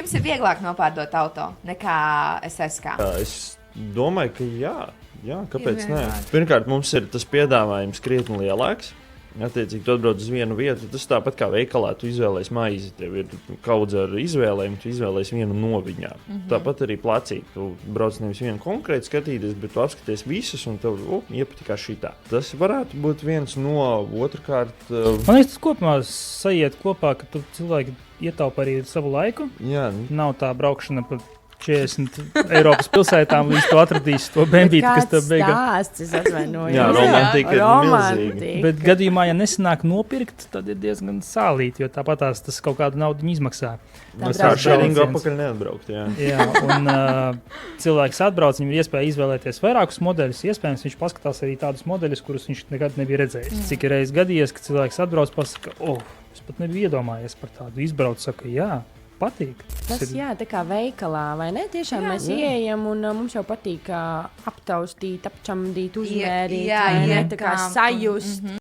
Jums ir vieglāk nopārdot auto nekā SSK? Es domāju, ka jā. Jā, kāpēc Ir ne? vienkārši. Pirmkārt, mums ir tas piedāvājums krietni lielāks. Attiecīgi, tu atbrauc uz vienu vietu. Tas tāpat kā veikalā, tu izvēlējies maizi. Tev ir kaudze ar izvēlēm, tu izvēlējies vienu no viņām. Tāpat arī placīgi. Tu brauc nevis vienu konkrēti skatīties, bet tu apskaties visus un tev iepatikās šitā. Tas varētu būt viens no. Otrkārt, Man liekas, tas kopumā sajiet kopā, ka tu cilvēki ietaupa arī savu laiku. jā, Nav tā braukšana pa 40 Eiropas pilsētām, līdz tu atradīsi to bembīti, kas tev beigās. Stāsts, es atvainojos. Jā, romantika ir milzīga. Bet gadījumā, ja nesanāk nopirkt, tad ir diezgan sālīti, jo tāpat tas kaut kādu naudu izmaksā. mēs brauc ar šēringu brauciens. apakaļ neatbraukt. Jā. Jā, un cilvēks atbrauc, viņam ir iespēja izvēlēties vairākus modeļus. Iespējams, viņš paskatās arī tādus modeļus, kurus viņš nekad nebija redzējis. Cik ir reizes gadījies, ka cilvēks atbrauc, pasaka, es pat nebiju iedomājies par tādu izbraucu, saka, jā, patīk. Tas jā, tā kā veikalā, vai ne? Tiešām mēs ieejam un mums jau patīk aptaustīt, apčamdīt, uzmērīt, Jā, vai ne? iet Tā kā kā- sajust.